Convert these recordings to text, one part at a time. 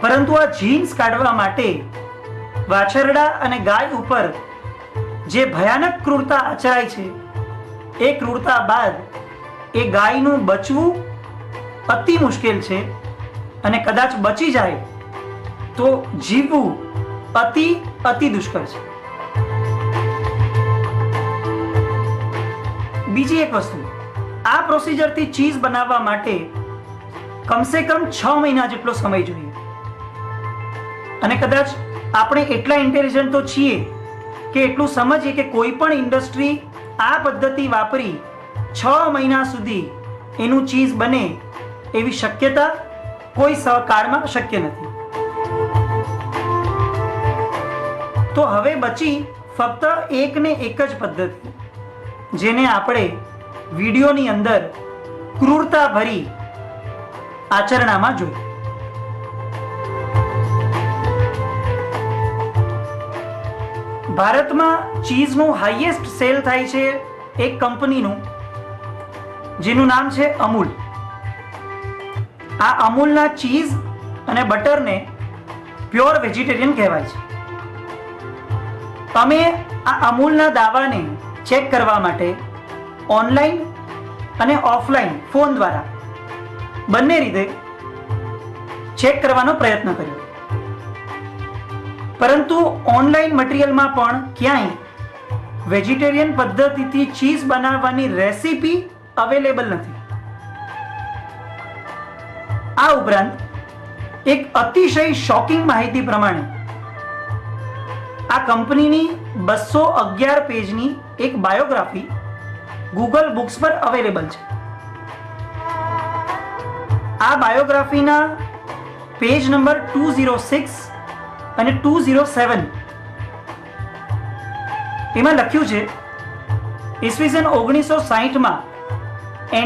પરંતુ આ જીન્સ કાઢવા માટે વાછરડા અને ગાય ઉપર જે ભયાનક ક્રૂરતા આચરાય છે, એ ક્રૂરતા બાદ એ ગાયનું બચવું અતિ મુશ્કેલ છે અને કદાચ બચી જાય તો જીવવું અતિ દુષ્કર છે. બીજી એક વસ્તુ, આ પ્રોસિજરથી ચીઝ બનાવવા માટે કમસે કમ 6 મહિના જેટલો સમય જોઈએ. અને કદાચ આપણે એટલા ઇન્ટેલિજન્ટ તો છીએ કે એટલું સમજીએ કે કોઈ પણ ઇન્ડસ્ટ્રી આ પદ્ધતિ વાપરી 6 મહિના સુધી એનું ચીઝ બને એવી શક્યતા કોઈ કાળમાં શક્ય નથી. તો હવે બચી ફક્ત એક ને એક જ પદ્ધતિ, જેને આપણે વિડીયોની અંદર ક્રૂરતા ભરી આચરણામાં જોઈ. ભારતમાં ચીઝનું હાઈએસ્ટ સેલ થાય છે એક કંપનીનું, જેનું નામ છે અમૂલ. આ અમૂલના ચીઝ અને બટરને પ્યોર વેજીટેરિયન કહેવાય છે. તમે આ અમૂલના દાવાને ચેક કરવા માટે ઓનલાઈન અને ઓફલાઈન ફોન દ્વારા બંને રીતે ચેક કરવાનો પ્રયત્ન કર્યો, પરંતુ ઓનલાઈન મટીરિયલમાં પણ ક્યાંય વેજીટેરિયન પદ્ધતિથી ચીઝ બનાવવાની રેસીપી અવેલેબલ નથી. આ ઉપરાંત એક અતિશય શોકિંગ માહિતી પ્રમાણે આ કંપનીની 211 પેજની એક બાયોગ્રાફી ગૂગલ બુક્સ પર અવેલેબલ છે. આ બાયોગ્રાફીના પેજ નંબર 206 અને 207 એમાં લખ્યું છે, ઈસવીસન 1960માં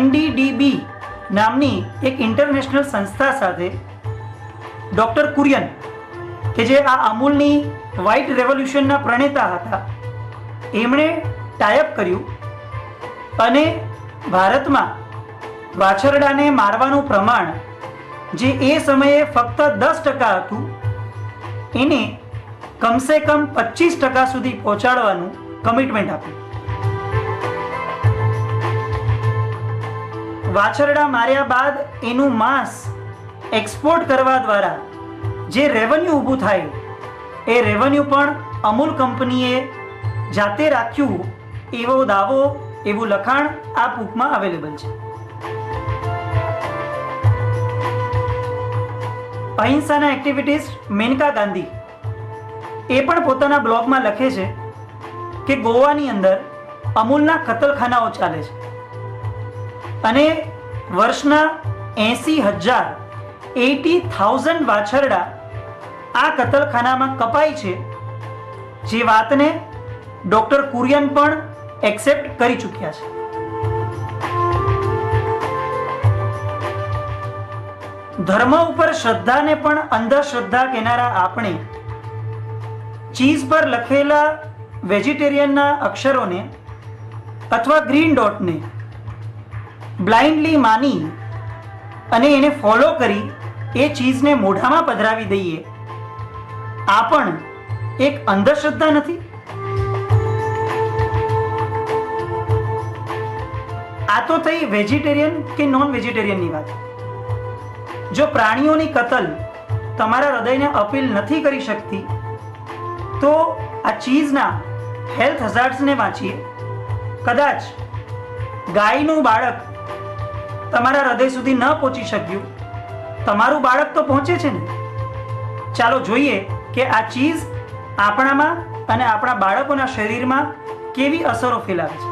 NDDB નામની એક ઇન્ટરનેશનલ સંસ્થા સાથે ડોક્ટર કુરિયન, કે જે આ અમૂલની વ્હાઇટ રેવોલ્યુશનના પ્રણેતા હતા, એમણે ટાઈઅપ કર્યું અને ભારતમાં વાછરડાને મારવાનું પ્રમાણ જે એ સમયે ફક્ત 10% હતું, એને કમસે કમ 25% સુધી પહોંચાડવાનું કમિટમેન્ટ આપ્યું. વાછરડા માર્યા બાદ એનું માંસ એક્સપોર્ટ કરવા દ્વારા જે રેવન્યુ ઊભું થાય, એ રેવન્યુ પણ અમૂલ કંપનીએ જાતે રાખ્યું એવો દાવો, એવું લખાણ આ બુકમાં અવેલેબલ છે. અહિંસાના એક્ટિવિટીસ્ટ મેનકા ગાંધી એ પણ પોતાના બ્લોગમાં લખે છે કે ગોવાની અંદર અમૂલના કતલખાનાઓ ચાલે છે અને વર્ષના 80,000 વાછરડા આ કતલખાનામાં કપાય છે, જે વાતને ડોક્ટર કુરિયન પણ એક્સેપ્ટ કરી ચૂક્યા છે. ધર્મ ઉપર શ્રદ્ધાને પણ અંધશ્રદ્ધા કહેનારા આપણે ચીઝ પર લખેલા વેજીટેરિયનના અક્ષરોને અથવા ગ્રીન ડોટને બ્લાઇન્ડલી માની અને એને ફોલો કરી એ ચીઝને મોઢામાં પધરાવી દઈએ, આ પણ એક અંધશ્રદ્ધા નથી? આ તો થઈ વેજીટેરિયન કે નોન વેજીટેરિયનની વાત. જો પ્રાણીઓની કતલ તમારા હૃદયને અપીલ નથી કરી શકતી, તો આ ચીઝના હેલ્થ હઝાર્ડ્સને વાંચીએ. કદાચ ગાયનું બાળક તમારા હૃદય સુધી ન પહોંચી શક્યું, તમારું બાળક તો પહોંચે છે ને. ચાલો જોઈએ કે આ ચીઝ આપણામાં અને આપણા બાળકોના શરીરમાં કેવી અસરો ફેલાવે છે.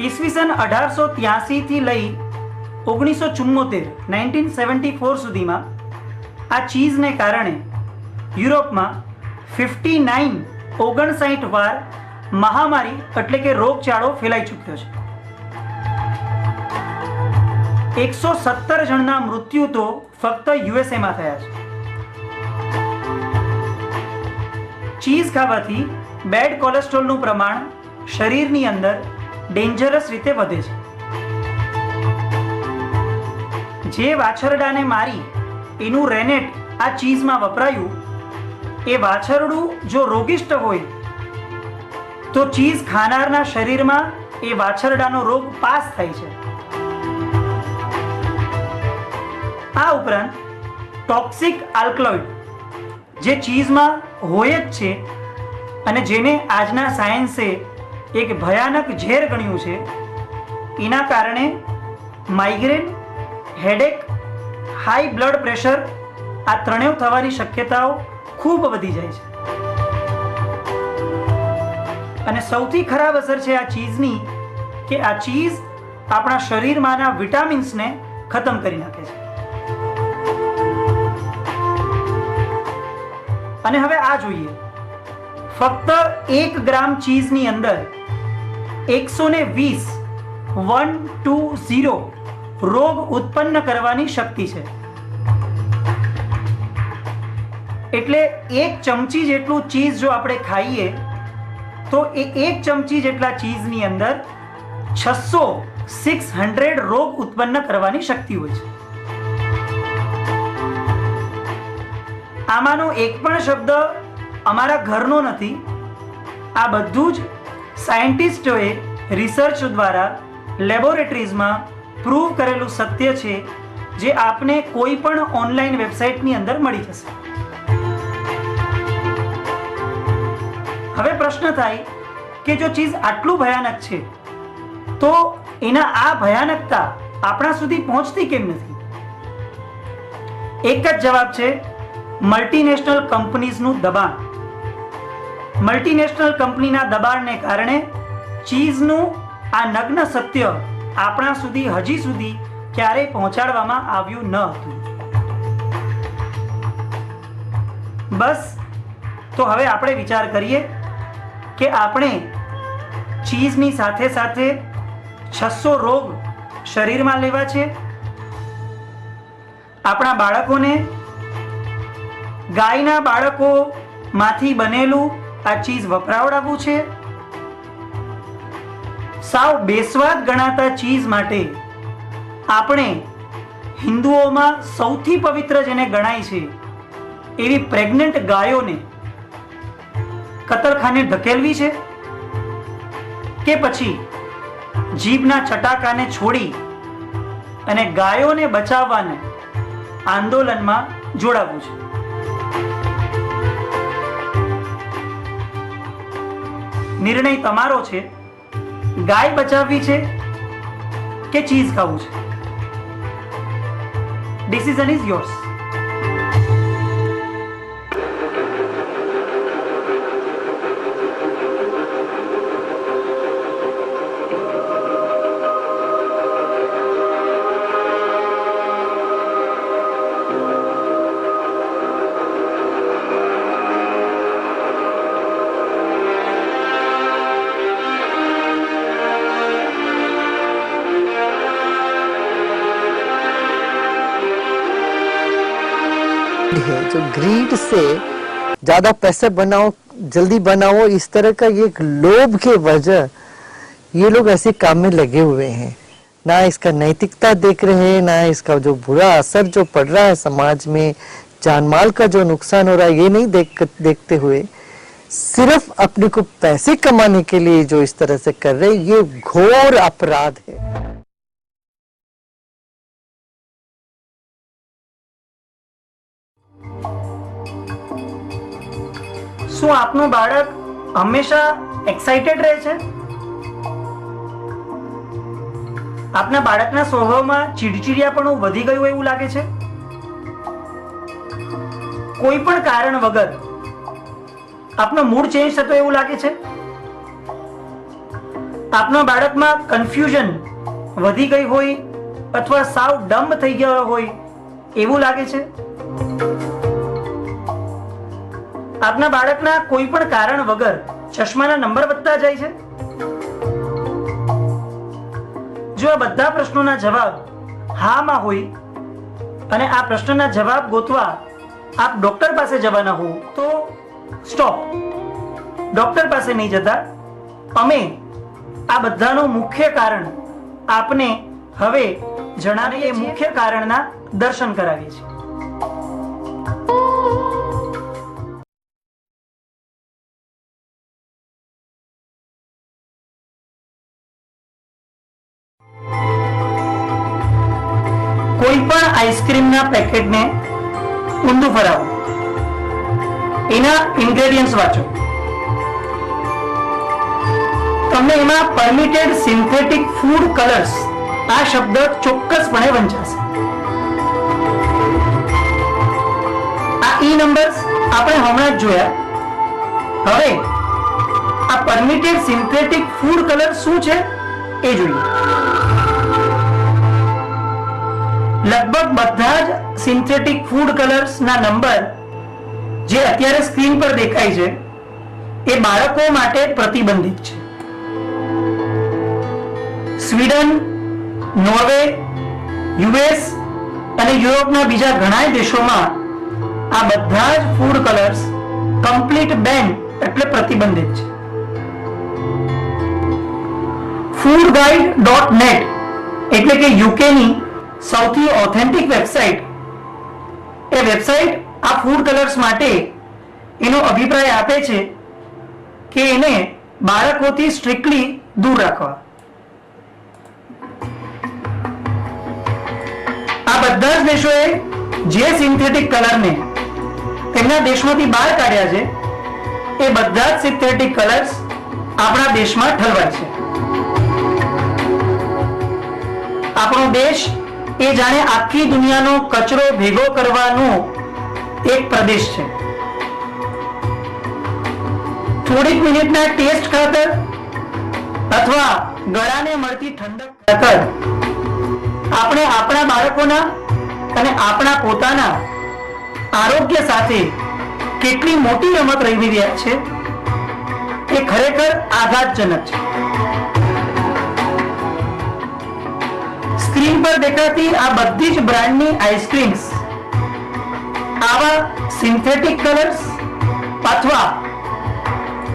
ઈસવીસન 1883 થી લઈ 1974 સુધીમાં આ ચીઝને કારણે યુરોપમાં 59 વાર મહામારી એટલે કે રોગચાળો ફેલાઈ ચૂક્યો છે. 117 જણના મૃત્યુ તો ફક્ત યુએસએમાં થયા છે. ચીઝ ખાવાથી બેડ કોલેસ્ટ્રોલનું પ્રમાણ શરીરની અંદર ડેન્જરસ રીતે વધે છે. જે વાછરડાને મારી એનું રેનેટ આ ચીઝમાં વપરાયું, એ વાછરડું જો રોગિષ્ટ હોય તો ચીઝ ખાનારના શરીરમાં એ વાછરડાનો રોગ પાસ થાય છે. આ ઉપરાંત ટોક્સિક આલ્કલોઇડ જે ચીઝમાં હોય જ છે અને જેને આજના સાયન્સે એક ભયાનક ઝેર ગણ્યું છે, એના કારણે migraine, headache, high blood pressure આ ત્રણેય થવાની શક્યતાઓ ખૂબ વધી જાય છે. અને સૌથી ખરાબ અસર છે આ ચીઝની કે આ ચીઝ આપણા શરીરમાંના વિટામિન્સને ખતમ કરી નાખે છે. અને હવે આ જોઈએ, ફક્ત 1 ગ્રામ ચીઝની અંદર 120 રોગ ઉત્પન્ન કરવાની શક્તિ છે. એટલે 1 ચમચી જેટલું ચીઝ જો આપણે ખાઈએ તો એ 1 ચમચી જેટલા ચીઝની અંદર 600 રોગ ઉત્પન્ન કરવાની શક્તિ હોય છે. આમાંનો એક પણ શબ્દ અમારા ઘરનો નથી. આ બધું જ સાયન્ટિસ્ટોએ રિસર્ચ દ્વારા લેબોરેટરીઝમાં પ્રૂવ કરેલું સત્ય છે, જે આપને કોઈ પણ ઓનલાઈન વેબસાઇટની અંદર મળી જશે. હવે પ્રશ્ન થાય કે જો ચીઝ આટલું ભયાનક છે તો એના આ ભયાનકતા આપણા સુધી પહોંચતી કેમ નથી? એક જ જવાબ છે, મલ્ટીનેશનલ કંપનીઝનું દબાણ. મલ્ટીનેશનલ કંપનીના દબાણને કારણે ચીઝનું આ નગ્ન સત્ય આપણા સુધી હજી સુધી ક્યારેય પહોંચાડવામાં આવ્યું ન હતું. બસ, તો હવે આપણે વિચાર કરીએ કે આપણે ચીઝની સાથે સાથે 600 રોગ શરીરમાં લેવા છે. આપણા બાળકોને ગાયના બાળકોમાંથી બનેલું આ ચીઝ વપરાવડાવવું છે. સાવ બેસ્વાદ ગણાતા ચીઝ માટે આપણે હિન્દુઓમાં સૌથી પવિત્ર જેને ગણાય છે એવી પ્રેગ્નન્ટ ગાયોને કતલખાને ધકેલવી છે કે પછી જીભના ચટાકાને છોડી અને ગાયોને બચાવવાને આંદોલનમાં જોડાવવું છે? નિર્ણય તમારો છે. ગાય બચાવવી છે કે ચીઝ ખાવું છે? Decision is yours. है जो ग्रीड से ज्यादा पैसे बनाओ, जल्दी बनाओ, इस तरह का ये लोभ के वजह ये लोग ऐसे काम में लगे हुए हैं. ना इसका नैतिकता देख रहे हैं, ना इसका जो बुरा असर जो पड़ रहा है समाज में, जान माल का जो नुकसान हो रहा है, ये नहीं देखते हुए सिर्फ अपने को पैसे कमाने के लिए जो इस तरह से कर रहे हैं, ये घोर अपराध है. શું આપનું બાળક હંમેશા એક્સાઇટેડ રહે છે? આપના બાળકના સ્વભાવમાં ચીડચીડિયાપણું વધી ગયું એવું લાગે છે? કોઈ પણ કારણ વગર આપનો મૂડ ચેન્જ થતો એવું લાગે છે? આપના બાળકમાં કન્ફ્યુઝન વધી ગઈ હોય અથવા સાવ ડમ્બ થઈ ગયો હોય એવું લાગે છે? આપના બાળકના કોઈ પણ કારણ વગર ચશ્માના નંબર વધતા જાય છે? જો આ બધા પ્રશ્નોના જવાબ હામાં હોય અને આ પ્રશ્નના જવાબ ગોતવા આપ ડોક્ટર પાસે જવાના હો તો સ્ટોપ. ડોક્ટર પાસે નહીં જતા અમે આ બધાનું મુખ્ય કારણ આપને હવે જણાવીએ મુખ્ય કારણના દર્શન કરાવીએ છીએ. કોઈ પણ આઈસ્ક્રીમના પેકેટને ઊંધું ફરાવો, એના ઇન્ગ્રેડિયન્ટ્સ વાંચો, તમને એમાં પરમિટેડ સિન્થેટિક ફૂડ કલર્સ આ શબ્દ ચોક્કસપણે વંચાશે. આ ઈ નંબર્સ આપણે હમણાં જ જોયા. હવે આ પરમિટેડ સિન્થેટિક ફૂડ કલર શું છે એ જોઈએ. લગભગ બધા જ સિન્થેટિક ફૂડ કલર્સ ના નંબર જે અત્યારે સ્ક્રીન પર દેખાય છે એ બાળકો માટે પ્રતિબંધિત છે. સ્વીડન, નોર્વે, યુએસ અને યુરોપના બીજા ઘણા દેશોમાં આ બધા જ ફૂડ કલર્સ કમ્પ્લીટ બેન એટલે પ્રતિબંધિત છે. foodguide.net એટલે કે યુકેની સૌથી ઓથેન્ટિક વેબસાઇટ, એ વેબસાઇટ આ ફૂડ કલર્સ માટે એનો અભિપ્રાય આપે છે કે એને બાળકોથી સ્ટ્રિક્ટલી દૂર રાખવા. આ બધા જ દેશોએ જે સિન્થેટિક કલરને તેમના દેશમાંથી બહાર કાઢ્યા છે એ બધા જ સિન્થેટિક કલર્સ આપણા દેશમાં ઠલવાય છે. આપણો દેશ એ જાણે આખી દુનિયાનો કચરો ભેગો કરવાનો એક પ્રદેશ છે. થોડીક મિનિટના ટેસ્ટ ખાતર અથવા ગળાને મળતી ઠંડક ખાતર આપણે આપણા બાળકોના અને આપણા પોતાના આરોગ્ય સાથે કેટલી મોટી રમત રમી રહ્યા છે એ ખરેખર આઘાતજનક છે. સ્ક્રીન પર દેખાતી આ બધી જ બ્રાન્ડની આઈસ્ક્રીમ્સ આવા સિન્થેટિક કલર્સ અથવા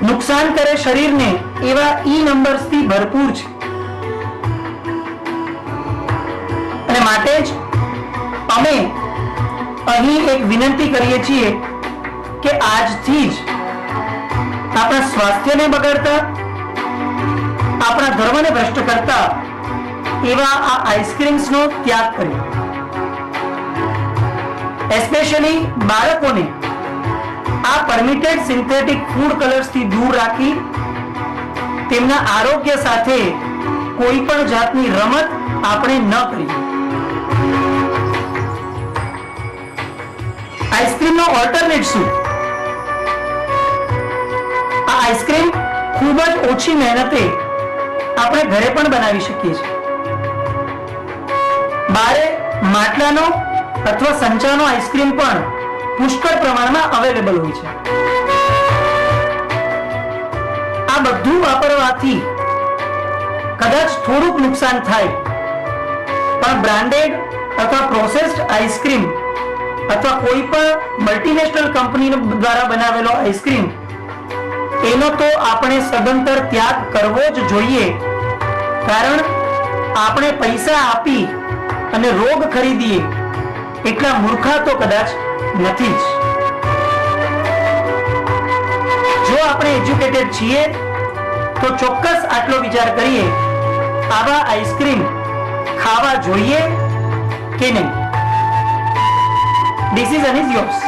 નુકસાન કરે શરીરને એવા ઈ નંબર્સથી ભરપૂર છે. અને માટે જ અમે અહીં એક વિનંતી કરીએ છીએ કે આજથી જ આપણા સ્વાસ્થ્યને બગાડતા, આપણા ધર્મને ભ્રષ્ટ કરતા એવા આ આઈસ્ક્રીમ્સનો ત્યાગ કર્યો. એસ્પેશિયલી બાળકોને આ પરમિટેડ સિન્થેટિક ફૂડ કલર્સથી દૂર રાખી તેમના આરોગ્ય સાથે કોઈ પણ જાતની રમત આપણે ન કરીએ. આઈસ્ક્રીમનો ઓલ્ટરનેટ શું? આ આઈસ્ક્રીમ ખૂબ જ ઓછી મહેનતે આપણે ઘરે પણ બનાવી શકીએ છીએ. બારે માટલાનો અથવા સંચાનો આઈસ્ક્રીમ પણ પુષ્કળ પ્રમાણમાં અવેલેબલ હોય છે. આ બધું વાપરવાથી કદાચ થોડુંક નુકસાન થાય, પણ બ્રાન્ડેડ અથવા પ્રોસેસ્ડ આઈસ્ક્રીમ અથવા કોઈ પણ મલ્ટીનેશનલ કંપની દ્વારા બનાવેલો આઈસ્ક્રીમ એનો તો આપણે સદંતર ત્યાગ કરવો જ જોઈએ. કારણ આપણે પૈસા આપી અને રોગ ખરીદીએ એટલા મૂર્ખા તો કદાચ નથી જ. જો આપણે એજ્યુકેટેડ છીએ તો ચોક્કસ આટલો વિચાર કરીએ, આવા આઈસ્ક્રીમ ખાવા જોઈએ કે નહીં. Decision is yours.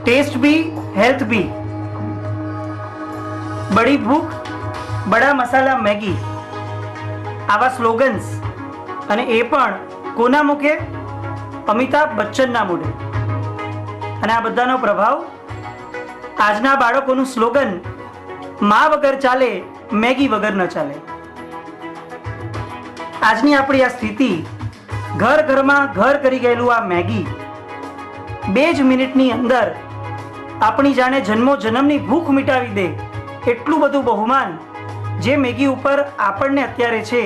टेस्ट भी हेल्थ भी, बड़ी भूख बड़ा मसाला मैगी, आवा स्लोगन्स અને એ પણ કોના મુખે? અમિતાભ બચ્ચનના મોઢે. અને આ બધાનો પ્રભાવ આજના બાળકોનું સ્લોગન માં વગર ચાલે, મેગી વગર ન ચાલે. આજની આપણી આ સ્થિતિ ઘર ઘરમાં ઘર કરી ગયેલું આ મેગી 2 જ મિનિટની અંદર આપણી જાણે જન્મો જન્મની ભૂખ મિટાવી દે એટલું બધું બહુમાન જે મેગી ઉપર આપણને અત્યારે છે.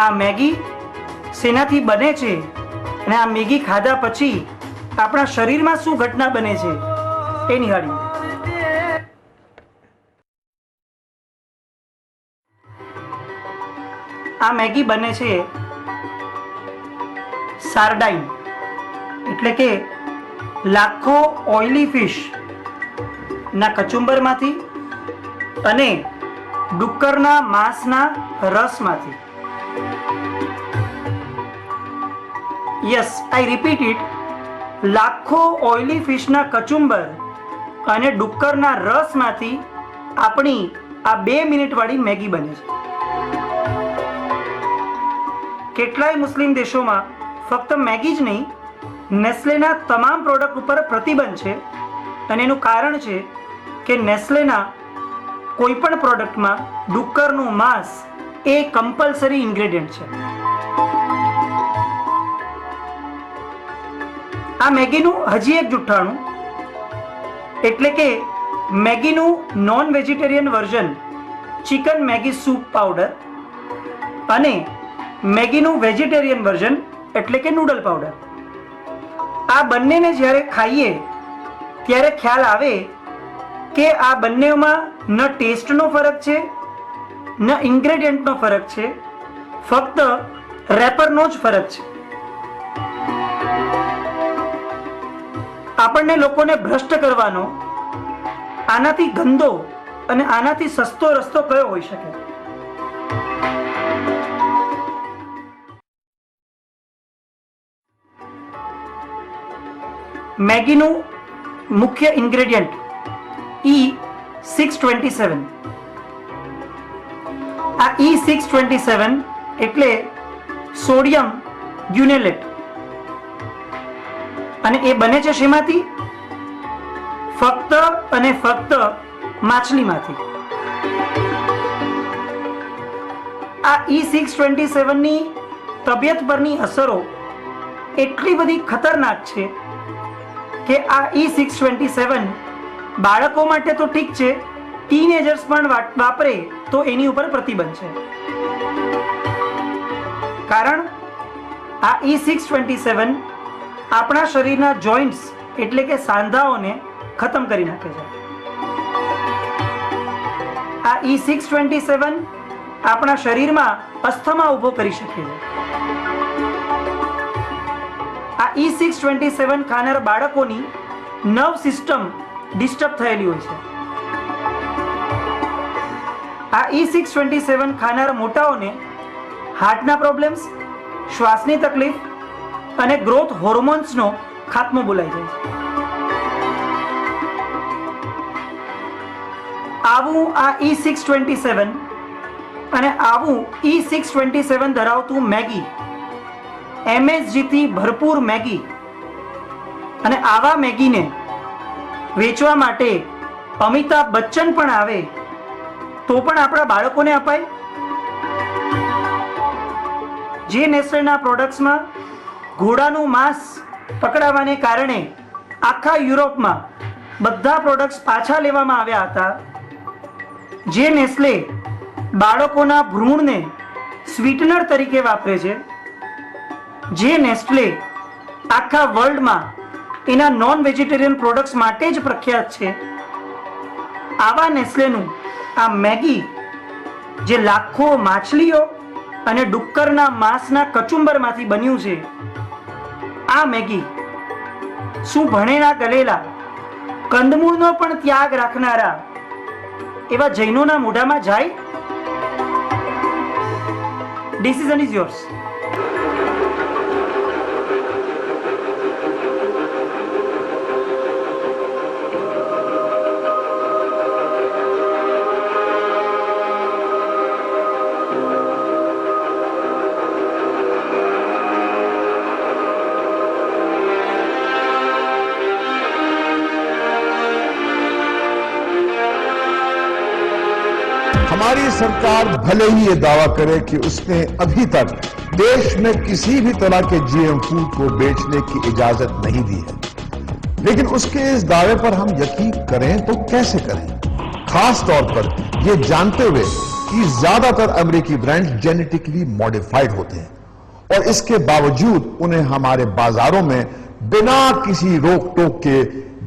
આ મેગી શેનાથી બને છે અને આ મેગી ખાધા પછી આપણા શરીરમાં શું ઘટના બને છે એ નિહાળીએ. આ મેગી બને છે સાર્ડાઇન એટલે કે લાખો ઓઇલી ફિશ ના કચુંબરમાંથી અને ડુક્કરના માંસના રસમાંથી. Yes, I repeat it. લાખો ઓઇલી ફિશના કચુંબર અને ડુક્કરના રસમાંથી આપણી આ 2 મિનિટ વાળી મેગી બને છે. કેટલાય મુસ્લિમ દેશોમાં ફક્ત મેગી જ નહીં, નેસ્લેના તમામ પ્રોડક્ટ ઉપર પ્રતિબંધ છે અને એનું કારણ છે કે નેસ્લેના કોઈ પણ પ્રોડક્ટમાં ડુક્કરનું માંસ એ કમ્પલસરી ઇન્ગ્રેડિયન્ટ છે. આ મેગીનું હજી એક જુઠ્ઠાણું એટલે કે મેગીનું non vegetarian version chicken Maggi soup powder અને મેગીનું વેજીટેરિયન વર્ઝન એટલે કે નૂડલ પાવડર. આ બંનેને જ્યારે ખાઈએ ત્યારે ખ્યાલ આવે કે આ બંનેમાં ન ટેસ્ટનો ફરક છે ન ઇન્ગ્રેડિયન્ટનો ફરક છે, ફક્ત રેપરનો જ ફરક છે. આપણને લોકોને ભ્રષ્ટ કરવાનો આનાથી ગંદો અને આનાથી સસ્તો રસ્તો કયો હોઈ શકે? મેગીનું મુખ્ય ઇન્ગ્રેડિયન્ટ E627. આ E627 એટલે સોડિયમ ગ્યુનેલેટ અને એ બને છે શેમાંથી? ફક્ત અને ફક્ત માછલીમાંથી. આ E627 ની તબિયત પરની અસરો એટલી બધી ખતરનાક છે કે આ E627 બાળકો માટે તો ઠીક છે, ટીનેજર્સ પણ વાપરે તો એની ઉપર પ્રતિબંધ છે. કારણ આ E627 આપણા શરીરના જોઈન્ટ્સ એટલે કે સાંધાઓને ખતમ કરી નાખે છે. આ E627 આપણા શરીરમાં અસ્થમા ઊભો કરી શકે છે. આ E627 ખાનાર બાળકોની નર્વ સિસ્ટમ ડિસ્ટર્બ થયેલી હોય છે. આ E627 ખાનાર મોટાઓને હાર્ટના પ્રોબ્લેમ્સ, શ્વાસની તકલીફ અને ગ્રોથ હોર્મોન્સનો ખાત્મો બોલાઈ જાય છે. આવું આ E627 અને આવું E627 ધરાવતું મેગી, MSG થી ભરપૂર મેગી અને આવા મેગીને વેચવા માટે અમિતાભ બચ્ચન પણ આવે તો પણ આપણા બાળકોને અપાય? જે નેસ્લેના પ્રોડક્ટ્સમાં ઘોડાનું માંસ પકડાવાને કારણે આખા યુરોપમાં બધા પ્રોડક્ટ્સ પાછા લેવામાં આવ્યા હતા, જે નેસ્લે બાળકોના ભ્રૂણને સ્વીટનર તરીકે વાપરે છે, જે નેસ્લે આખા વર્લ્ડમાં એના નોન વેજીટેરિયન પ્રોડક્ટ્સ માટે જ પ્રખ્યાત છે, આવા નેસ્લેનું આ મેગી જે લાખો માછલીઓ અને ડુક્કરના માંસના કચુંબરમાંથી બન્યું છે, આ મેગી શું ભણેલા ગલેલા કંદમૂળનો પણ ત્યાગ રાખનારા એવા જૈનોના મોઢામાં જાય? Decision is yours. हमारी सरकार भले ही ये दावा करे कि उसने अभी तक देश में किसी भी तरह के जीएम फूड को बेचने की इजाजत नहीं दी है, लेकिन उसके इस दावे पर हम यकीन करें तो कैसे करें, खास तौर पर ये जानते हुए कि ज्यादातर अमेरिकी ब्रांड जेनेटिकली मॉडिफाइड होते हैं और इसके बावजूद उन्हें हमारे बाजारों में बिना किसी रोक टोक के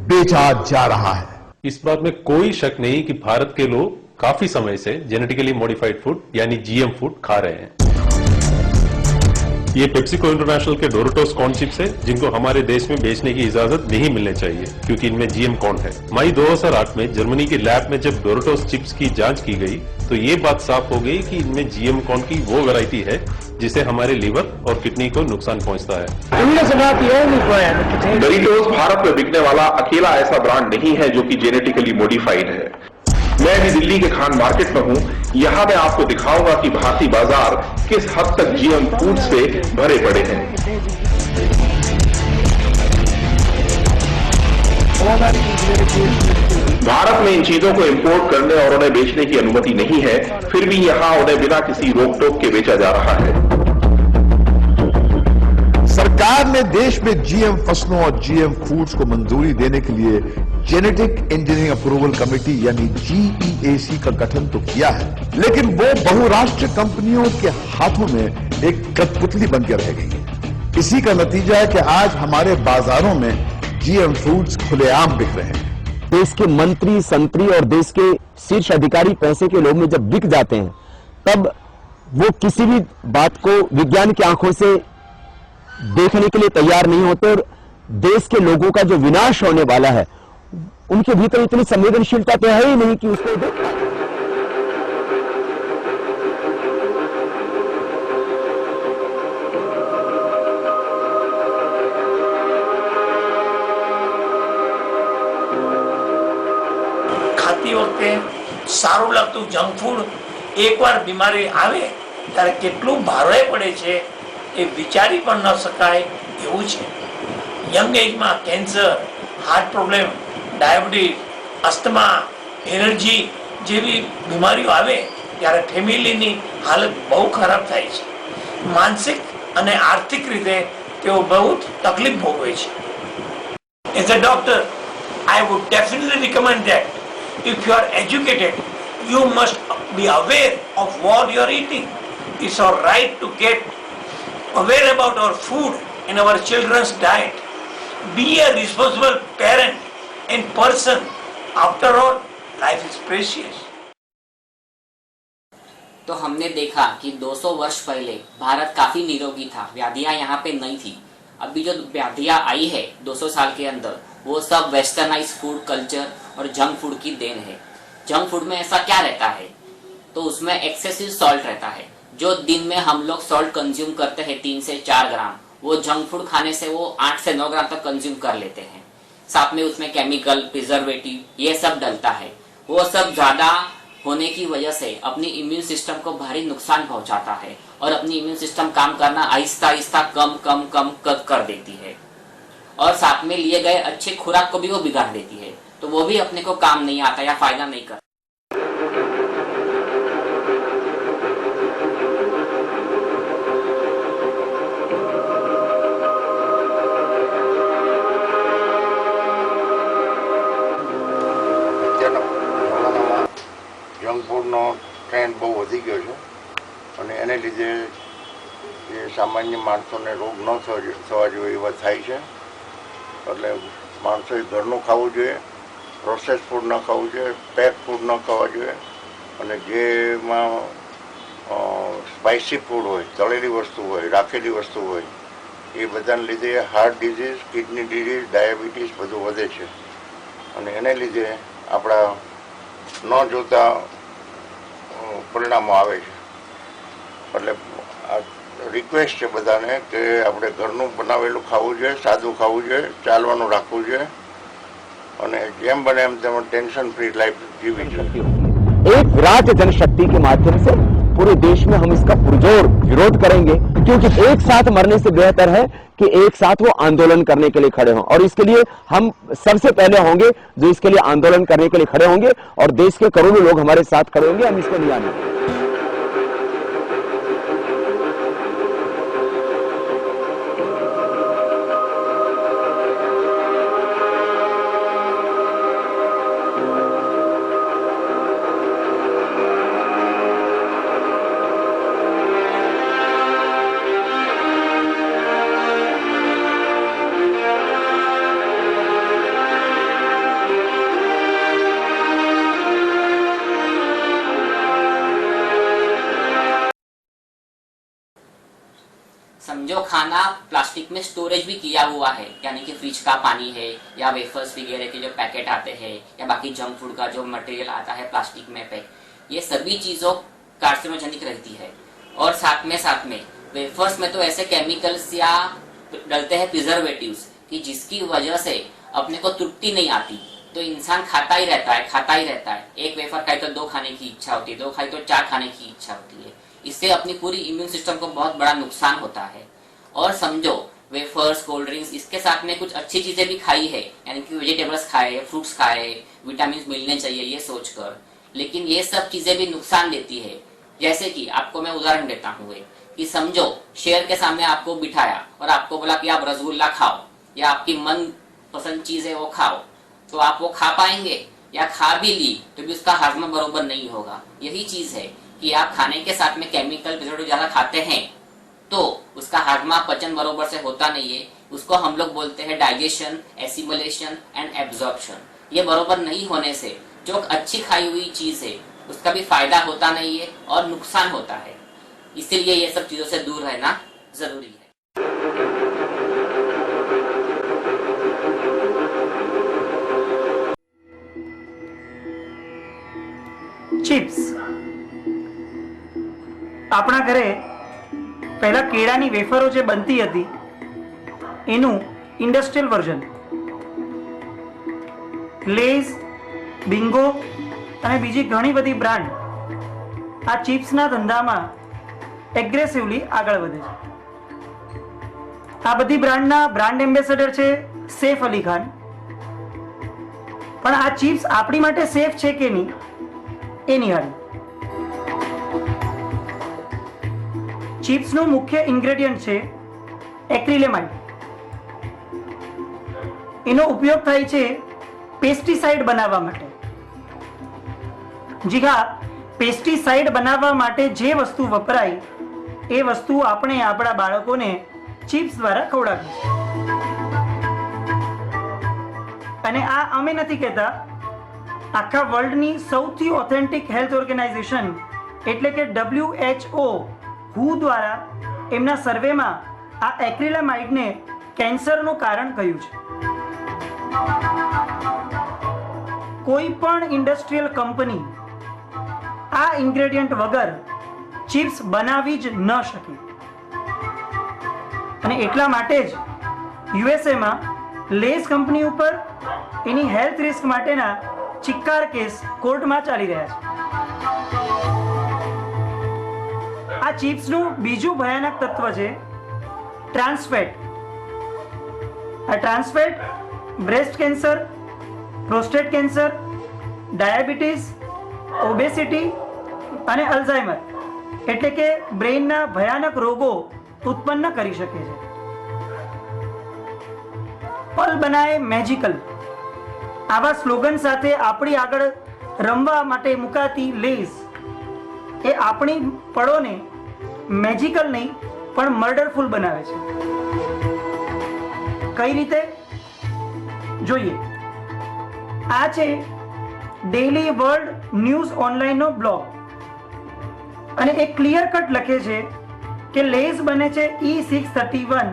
बेचा जा रहा है। इस बात में कोई शक नहीं कि भारत के लोग काफी समय से जेनेटिकली मॉडिफाइड फूड यानी जीएम फूड खा रहे हैं। ये पेप्सिको इंटरनेशनल के डोरिटोस कॉर्न चिप्स है, जिनको हमारे देश में बेचने की इजाजत नहीं मिलनी चाहिए क्योंकि इनमें जीएम कॉर्न है। मई 2008 में जर्मनी के लैब में जब डोरिटोस चिप्स की जांच की गई तो ये बात साफ हो गई कि इनमें जीएम कॉर्न की वो वैरायटी है जिससे हमारे लीवर और किडनी को नुकसान पहुंचता है। डोरिटोस भारत में बिकने वाला अकेला ऐसा ब्रांड नहीं है जो कि जेनेटिकली मॉडिफाइड है। मैं भी दिल्ली के खान मार्केट में हूं। यहां मैं आपको दिखाऊंगा कि भारतीय बाजार किस हद तक जीएम फूड से भरे पड़े हैं। भारत में इन चीजों को इंपोर्ट करने और उन्हें बेचने की अनुमति नहीं है, फिर भी यहां उन्हें बिना किसी रोक टोक के बेचा जा रहा है। सरकार ने देश में जीएम फसलों और जीएम फूड्स को मंजूरी देने के लिए जेनेटिक इंजीनियरिंग अप्रूवल कमेटी यानी जीईएसी का गठन तो किया है, लेकिन वो बहुराष्ट्रीय कंपनियों के हाथों में एक कठपुतली बनकर रह गई है। इसी का नतीजा है कि आज हमारे बाजारों में जीएम फूड्स खुलेआम बिक रहे हैं। देश के मंत्री, संतरी और देश के शीर्ष अधिकारी पैसे के लोभ में जब बिक जाते हैं तब वो किसी भी बात को विज्ञान की आंखों से देखने के लिए तैयार नहीं होते और देश के लोगों का जो विनाश होने वाला है उनके भीतर इतनी संवेदनशीलता तो है ही नहीं कि उसको ખાતી વખતે સારું લાગતું જંક ફૂડ એકવાર બીમારી આવે ત્યારે કેટલું ભારે પડે છે એ વિચારી પણ ન શકાય એવું છે। યંગ એજમાં cancer, heart problem, diabetes, asthma, allergy જેવી બીમારીઓ આવે ત્યારે ફેમિલીની હાલત બહુ ખરાબ થાય છે। માનસિક અને આર્થિક રીતે તેઓ બહુ તકલીફ ભોગવે છે। As a doctor I would definitely recommend that if you are educated, you must be aware of what you are eating. It's our right to get aware about our food and our children's diet. Be a responsible parent and person. After all, life is precious. तो हमने देखा कि 200 वर्ष पहले भारत काफी निरोगी था, व्याधियां यहाँ पे नहीं थी। अभी जो व्याधियां आई है 200 साल के अंदर वो सब वेस्टर्नाइज फूड कल्चर और जंक फूड की देन है। जंक फूड में ऐसा क्या रहता है, तो उसमें एक्सेसिव सॉल्ट रहता है। जो दिन में हम लोग सॉल्ट कंज्यूम करते हैं 3 से 4 ग्राम, वो जंक फूड खाने से वो 8 से 9 ग्राम तक कंज्यूम कर लेते हैं। साथ में उसमें केमिकल, प्रिजर्वेटिव ये सब डलता है। वो सब ज्यादा होने की वजह से अपनी इम्यून सिस्टम को भारी नुकसान पहुंचाता है और अपनी इम्यून सिस्टम काम करना आहिस्ता आहिस्ता कम कर देती है और साथ में लिए गए अच्छे खुराक को भी वो बिगाड़ देती है, तो वो भी अपने को काम नहीं आता या फायदा नहीं करता। જંક ફૂડનો ટ્રેન્ડ બહુ વધી ગયો છે અને એને લીધે જે સામાન્ય માણસોને રોગ ન થવા જોઈએ એવા થાય છે। એટલે માણસોએ ઘરનું ખાવું જોઈએ, પ્રોસેસ ફૂડ ન ખાવું જોઈએ, પેક ફૂડ ન ખાવા જોઈએ અને જેમાં સ્પાઇસી ફૂડ હોય, તળેલી વસ્તુ હોય, રાખેલી વસ્તુ હોય એ બધાને લીધે heart disease, kidney disease, diabetes બધું વધે છે અને એને લીધે આપણા ન જોતા પરિણામો આવે છે। એટલે આ રિક્વેસ્ટ છે બધાને કે આપણે ઘરનું બનાવેલું ખાવું જોઈએ, સાદું ખાવું જોઈએ, ચાલવાનું રાખવું જોઈએ અને જેમ બને એમ તેમ ટેન્શન ફ્રી લાઈફ જીવી જોઈએ। एक विराट जनशक्ति के माध्यम से पूरे देश में हम इसका पुरजोर विरोध करेंगे, क्योंकि एक साथ मरने से बेहतर है कि एक साथ वो आंदोलन करने के लिए खड़े हों। और इसके लिए हम सबसे पहले होंगे जो इसके लिए आंदोलन करने के लिए खड़े होंगे, और देश के करोड़ों लोग हमारे साथ खड़े होंगे। हम इसको नहीं आने देंगे। समझो खाना प्लास्टिक में स्टोरेज भी किया हुआ है, यानी कि फ्रिज का पानी है या वेफर्स वगैरह के जो पैकेट आते हैं या बाकी जंक फूड का जो मटेरियल आता है प्लास्टिक में पैक, ये सभी चीजों कार्सिनोजेनिक रहती है। और साथ में वेफर्स में तो ऐसे केमिकल्स या डलते हैं प्रिजर्वेटिव्स कि जिसकी वजह से अपने को तृप्ति नहीं आती, तो इंसान खाता ही रहता है। एक वेफर खाए तो 2 खाने की इच्छा होती है, 2 खाए तो 4 खाने की इच्छा होती है। इससे अपनी पूरी इम्यून सिस्टम को बहुत बड़ा नुकसान होता है। और समझो वेफर्स, कोल्ड ड्रिंक्स, इसके साथ में कुछ अच्छी चीजें भी खाई है, यानी कि वेजिटेबल्स खाए, फ्रूट्स खाए, विटामिन मिलने चाहिए ये सोचकर, लेकिन ये सब चीजें भी नुकसान देती है। जैसे कि आपको मैं उदाहरण देता हूँ कि समझो शेर के सामने आपको बिठाया और आपको बोला कि आप रसगुल्ला खाओ या आपकी मन पसंद चीज है वो खाओ, तो आप वो खा पाएंगे? या खा भी ली तो भी उसका हाजमा बरोबर नहीं होगा। यही चीज है कि आप खाने के साथ में केमिकल प्रिजर्वेटिव ज्यादा खाते हैं तो उसका हाजमा पचन बरोबर से होता नहीं है। उसको हम लोग बोलते हैं डाइजेशन, एसिमुलेशन एंड एब्जॉर्प्शन। ये बरोबर नहीं होने से जो अच्छी खाई हुई चीज है उसका भी फायदा होता नहीं है और नुकसान होता है। इसीलिए ये सब चीजों से दूर रहना जरूरी है। ચિપ્સ આપણા ઘરે પહેલા કેળાની વેફરો જે બનતી હતી એનું ઇન્ડસ્ટ્રીયલ વર્ઝન, લેઝ, બિંગો અને બીજી ઘણી બધી બ્રાન્ડ આ ચિપ્સના ધંધામાં એગ્રેસિવલી આગળ વધે છે। આ બધી બ્રાન્ડના બ્રાન્ડ એમ્બેસેડર છે સૈફ અલી ખાન। પણ આ ચિપ્સ આપણી માટે સેફ છે કે નહીં એ નિહાળી। ચિપ્સનું મુખ્ય ઇન્ગ્રેડિયન્ટ છે એક્રિલેમાઇડ। એનો ઉપયોગ થાય છે પેસ્ટિસાઇડ બનાવવા માટે। જી હા, પેસ્ટિસાઇડ બનાવવા માટે જે વસ્તુ વપરાય એ વસ્તુ આપણે આપણા બાળકોને ચિપ્સ દ્વારા ખવડાવીએ છીએ। અને આ અમે નથી કહેતા, આખા વર્લ્ડની સૌથી ઓથેન્ટિક હેલ્થ ઓર્ગેનાઇઝેશન એટલે કે WHO WHO દ્વારા એમના સર્વેમાં આ એક્રિલેમાઇડને કેન્સરનું કારણ કહ્યું છે। કોઈ પણ ઇન્ડસ્ટ્રીયલ કંપની આ ઇન્ગ્રેડિયન્ટ વગર ચિપ્સ બનાવી જ ન શકે। અને એટલા માટે જ યુએસએમાં લેઝ કંપની ઉપર એની હેલ્થ રિસ્ક માટેના ચિક્કાર કેસ કોર્ટમાં ચાલી રહ્યા છે। આ ચિપ્સનું બીજું ભયાનક તત્વ છે ટ્રાન્સફેટ। આ trans fat breast cancer, prostate cancer, diabetes, obesity અને અલ્ઝાઇમર એટલે કે બ્રેઇનના ભયાનક રોગો ઉત્પન્ન કરી શકે છે। પલ બનાએ મેજિકલ આવા સ્લોગન સાથે આપણી આગળ રમવા માટે મુકાતી લેઝ એ આપણી પળોને મેજિકલ નહીં પણ મર્ડરફુલ બનાવે છે। કઈ રીતે જોઈએ? આ છે ડેઇલી વર્લ્ડ ન્યૂઝ ઓનલાઈનનો બ્લોગ અને એક ક્લિયર કટ લખે છે કે લેઝ બને છે E631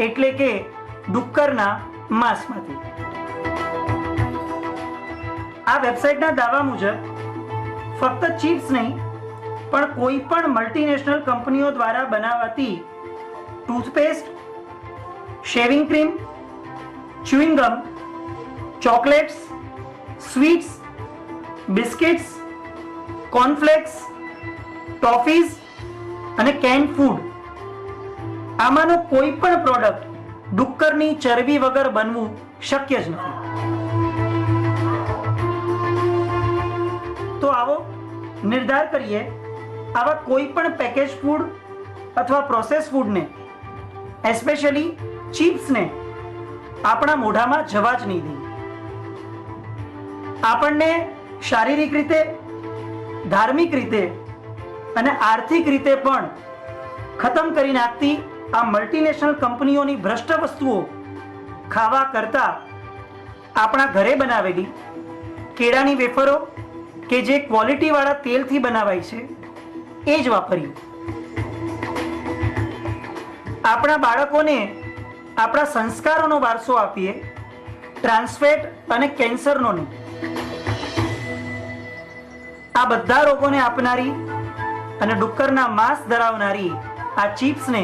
એટલે કે ડુક્કરના માંસમાંથી। આ વેબસાઇટના દાવા મુજબ ફક્ત ચિપ્સ નહીં પણ કોઈ પણ મલ્ટીનેશનલ કંપનીઓ દ્વારા બનાવાતી ટૂથપેસ્ટ, શેવિંગ ક્રીમ, ચ્યુઇંગ ગમ, chocolates, sweets, biscuits, cornflakes, toffees અને કેન ફૂડ, આમાંનો કોઈ પણ પ્રોડક્ટ ડુક્કરની ચરબી વગર બનવું શક્ય જ નથી. તો આવો નિર્ધાર કરીએ આવા કોઈ પણ પેકેજ ફૂડ અથવા પ્રોસેસ ફૂડને, એસ્પેશિયલી ચિપ્સને આપણા મોઢામાં જવા જ નહીં દઈએ. આપણને શારીરિક રીતે, ધાર્મિક રીતે અને આર્થિક રીતે પણ ખતમ કરી નાખતી આ મલ્ટીનેશનલ કંપનીઓની ભ્રષ્ટ વસ્તુઓ ખાવા કરતા આપણા ઘરે બનાવેલી કેળાની વેફરો કે જે ક્વોલિટીવાળા તેલથી બનાવાય છે એ જ વાપરીએ. આપણા બાળકોને આપણા સંસ્કારોનો વારસો આપીએ, ટ્રાન્સફેટ અને કેન્સરનો નહીં. આ બધા રોગોને આપનારી અને ડુક્કરના માંસ ધરાવનારી આ ચિપ્સને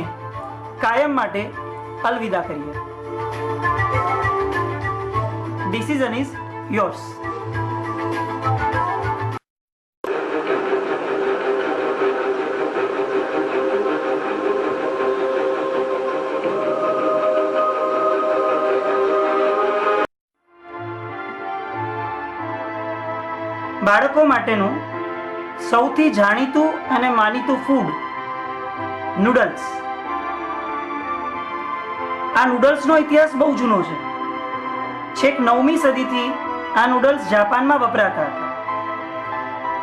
કાયમ માટે અલવિદા કરીએ. Decision is yours. બાળકો માટેનું સૌથી જાણીતું અને માનીતું ફૂડ નૂડલ્સ. આ નૂડલ્સનો ઇતિહાસ બહુ જૂનો છે. છેક 9મી સદીથી આ નૂડલ્સ જાપાનમાં વપરાતા હતા.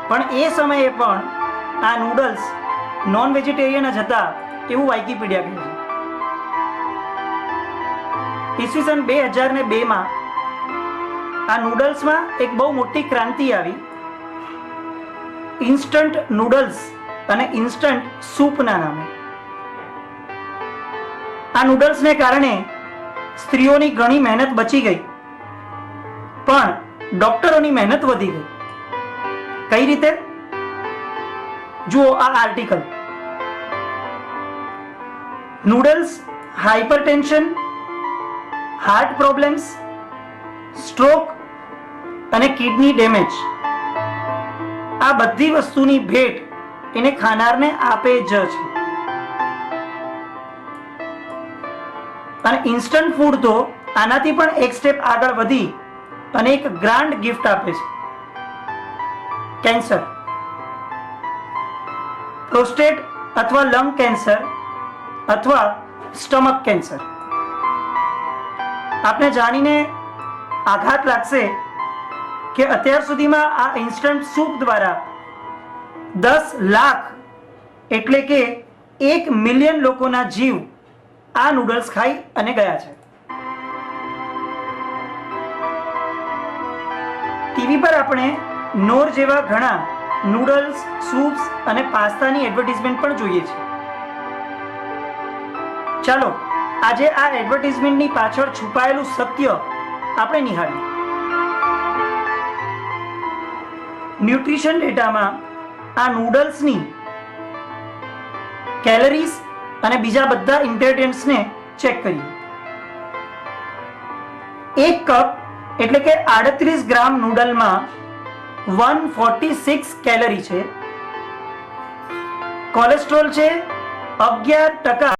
પણ એ સમયે પણ આ નૂડલ્સ નોન વેજીટેરિયન જ હતા એવું વિકિપીડિયા કહે છે. ઈસવીસન 2002માં આ નૂડલ્સમાં એક બહુ મોટી ક્રાંતિ આવી. ઇન્સ્ટન્ટ નૂડલ્સ અને ઇન્સ્ટન્ટ સૂપના નામે. આ નૂડલ્સને કારણે સ્ત્રીઓની ઘણી મહેનત બચી ગઈ, પણ ડોક્ટરોની મહેનત વધી ગઈ. કઈ રીતે? જુઓ આ article. Noodles hypertension, heart problems, stroke અને કિડની ડેમેજ, આ બધી વસ્તુની ભેટ એને ખાનારને આપે જ છે. અને ઇન્સ્ટન્ટ ફૂડ તો આનાથી પણ એક સ્ટેપ આગળ વધી અને એક ગ્રાન્ડ ગિફ્ટ આપે છે. કેન્સર, પ્રોસ્ટેટ અથવા લંગ કેન્સર અથવા સ્ટમક કેન્સર. આપને જાણીને આઘાત લાગશે કે અત્યાર સુધીમાં આ ઇન્સ્ટન્ટ સૂપ દ્વારા 10 લાખ એટલે કે 1 મિલિયન લોકોના જીવ આ નૂડલ્સ ખાઈ અને ગયા છે. ટીવી પર આપણે નોર જેવા ઘણા નૂડલ્સ, સૂપ્સ અને પાસ્તાની એડવર્ટાઇઝમેન્ટ પણ જોઈએ છે. ચાલો આજે આ એડવર્ટાઇઝમેન્ટની પાછળ છુપાયેલું સત્ય આપણે નિહાળીએ. ન્યુટ્રિશન ડેટામાં આ નૂડલ્સની કેલરીઝ અને બીજા બધા ઇન્ગ્રેડિયન્ટ્સને ચેક કરીએ. 1 કપ એટલે કે 38 ગ્રામ નૂડલમાં 146 કેલરી છે. કોલેસ્ટ્રોલ છે 11%.